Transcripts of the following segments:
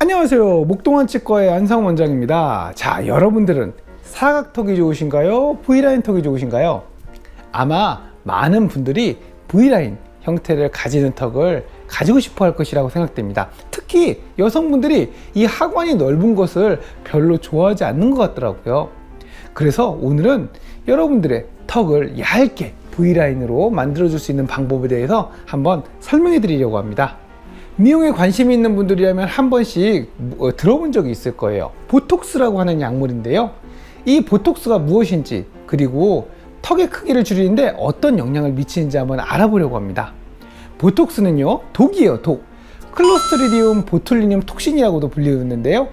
안녕하세요. 목동원 치과의 안상훈 원장입니다. 자, 여러분들은 사각턱이 좋으신가요? V라인 턱이 좋으신가요? 아마 많은 분들이 V라인 형태를 가지는 턱을 가지고 싶어 할 것이라고 생각됩니다. 특히 여성분들이 이 하관이 넓은 것을 별로 좋아하지 않는 것 같더라고요. 그래서 오늘은 여러분들의 턱을 얇게 V라인으로 만들어줄 수 있는 방법에 대해서 한번 설명해 드리려고 합니다. 미용에 관심이 있는 분들이라면 한 번씩 들어본 적이 있을 거예요. 보톡스라고 하는 약물인데요. 이 보톡스가 무엇인지, 그리고 턱의 크기를 줄이는데 어떤 영향을 미치는지 한번 알아보려고 합니다. 보톡스는요, 독이에요, 독. 클로스트리디움 보툴리늄 톡신이라고도 불리는데요.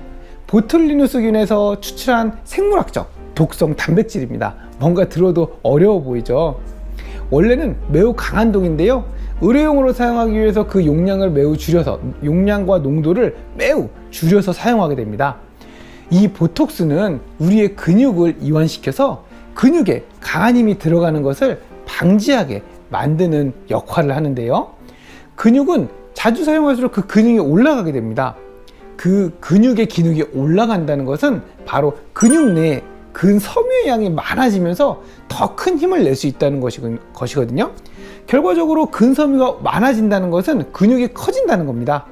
보툴리누스균에서 추출한 생물학적 독성 단백질입니다. 뭔가 들어도 어려워 보이죠? 원래는 매우 강한 독인데요. 의료용으로 사용하기 위해서 그 용량을 매우 줄여서, 용량과 농도를 매우 줄여서 사용하게 됩니다. 이 보톡스는 우리의 근육을 이완시켜서 근육에 강한 힘이 들어가는 것을 방지하게 만드는 역할을 하는데요. 근육은 자주 사용할수록 그 근육이 올라가게 됩니다. 그 근육의 기능이 올라간다는 것은 바로 근육 내에 근섬유의 양이 많아지면서 더 큰 힘을 낼 수 있다는 것이거든요. 결과적으로 근섬유가 많아진다는 것은 근육이 커진다는 겁니다.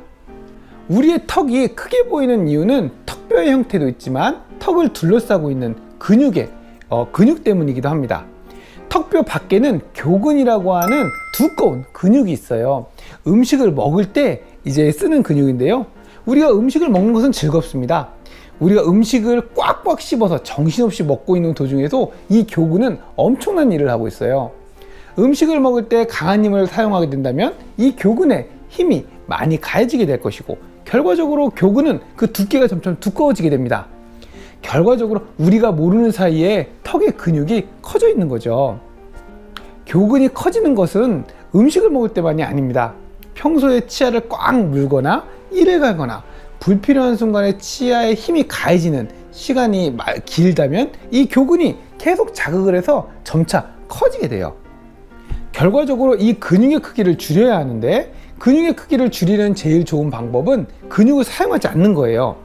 우리의 턱이 크게 보이는 이유는 턱뼈의 형태도 있지만 턱을 둘러싸고 있는 근육 때문이기도 합니다. 턱뼈 밖에는 교근이라고 하는 두꺼운 근육이 있어요. 음식을 먹을 때 이제 쓰는 근육인데요. 우리가 음식을 먹는 것은 즐겁습니다. 우리가 음식을 꽉꽉 씹어서 정신없이 먹고 있는 도중에도 이 교근은 엄청난 일을 하고 있어요. 음식을 먹을 때 강한 힘을 사용하게 된다면 이 교근에 힘이 많이 가해지게 될 것이고, 결과적으로 교근은 그 두께가 점점 두꺼워지게 됩니다. 결과적으로 우리가 모르는 사이에 턱의 근육이 커져 있는 거죠. 교근이 커지는 것은 음식을 먹을 때만이 아닙니다. 평소에 치아를 꽉 물거나 이를 갈거나 불필요한 순간에 치아에 힘이 가해지는 시간이 길다면 이 교근이 계속 자극을 해서 점차 커지게 돼요. 결과적으로 이 근육의 크기를 줄여야 하는데, 근육의 크기를 줄이는 제일 좋은 방법은 근육을 사용하지 않는 거예요.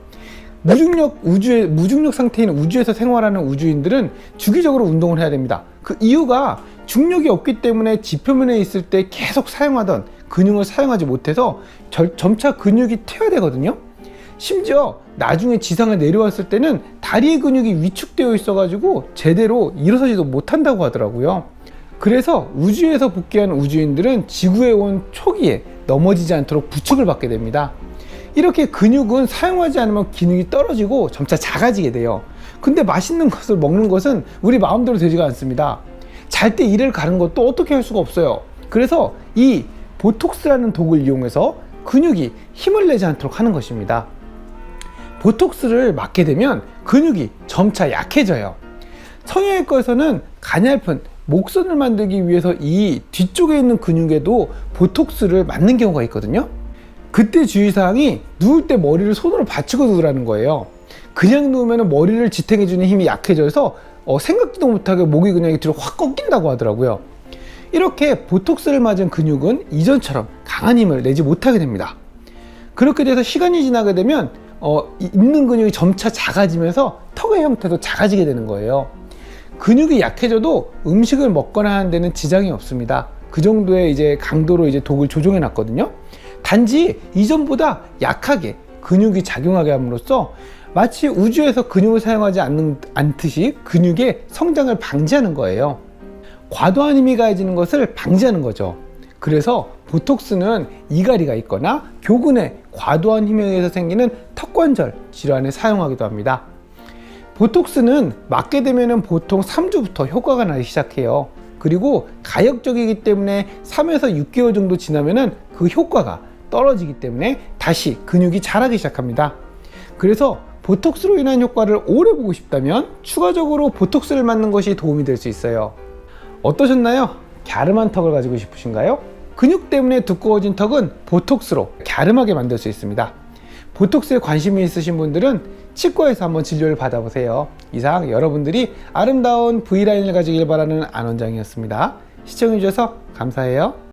무중력 상태인 우주에서 생활하는 우주인들은 주기적으로 운동을 해야 됩니다. 그 이유가 중력이 없기 때문에 지표면에 있을 때 계속 사용하던 근육을 사용하지 못해서 점차 근육이 퇴화되거든요. 심지어 나중에 지상에 내려왔을 때는 다리의 근육이 위축되어 있어 가지고 제대로 일어서지도 못한다고 하더라고요. 그래서 우주에서 복귀한 우주인들은 지구에 온 초기에 넘어지지 않도록 부축을 받게 됩니다. 이렇게 근육은 사용하지 않으면 기능이 떨어지고 점차 작아지게 돼요. 근데 맛있는 것을 먹는 것은 우리 마음대로 되지가 않습니다. 잘 때 이를 가는 것도 어떻게 할 수가 없어요. 그래서 이 보톡스라는 독을 이용해서 근육이 힘을 내지 않도록 하는 것입니다. 보톡스를 맞게 되면 근육이 점차 약해져요. 성형외과에서는 가냘픈 목선을 만들기 위해서 이 뒤쪽에 있는 근육에도 보톡스를 맞는 경우가 있거든요. 그때 주의사항이 누울 때 머리를 손으로 받치고 누우라는 거예요. 그냥 누우면 머리를 지탱해주는 힘이 약해져서 생각지도 못하게 목이 그냥 뒤로 확 꺾인다고 하더라고요. 이렇게 보톡스를 맞은 근육은 이전처럼 강한 힘을 내지 못하게 됩니다. 그렇게 돼서 시간이 지나게 되면 있는 근육이 점차 작아지면서 턱의 형태도 작아지게 되는 거예요. 근육이 약해져도 음식을 먹거나 하는 데는 지장이 없습니다. 그 정도의 이제 강도로 이제 독을 조정해 놨거든요. 단지 이전보다 약하게 근육이 작용하게 함으로써 마치 우주에서 근육을 사용하지 않듯이 근육의 성장을 방지하는 거예요. 과도한 힘이 가해지는 것을 방지하는 거죠. 그래서 보톡스는 이갈이가 있거나 교근에 과도한 힘에 의해서 생기는 턱관절 질환에 사용하기도 합니다. 보톡스는 맞게 되면 보통 3주부터 효과가 나기 시작해요. 그리고 가역적이기 때문에 3에서 6개월 정도 지나면 그 효과가 떨어지기 때문에 다시 근육이 자라기 시작합니다. 그래서 보톡스로 인한 효과를 오래 보고 싶다면 추가적으로 보톡스를 맞는 것이 도움이 될 수 있어요. 어떠셨나요? 갸름한 턱을 가지고 싶으신가요? 근육 때문에 두꺼워진 턱은 보톡스로 갸름하게 만들 수 있습니다. 보톡스에 관심이 있으신 분들은 치과에서 한번 진료를 받아보세요. 이상 여러분들이 아름다운 V라인을 가지길 바라는 안 원장이었습니다. 시청해주셔서 감사해요.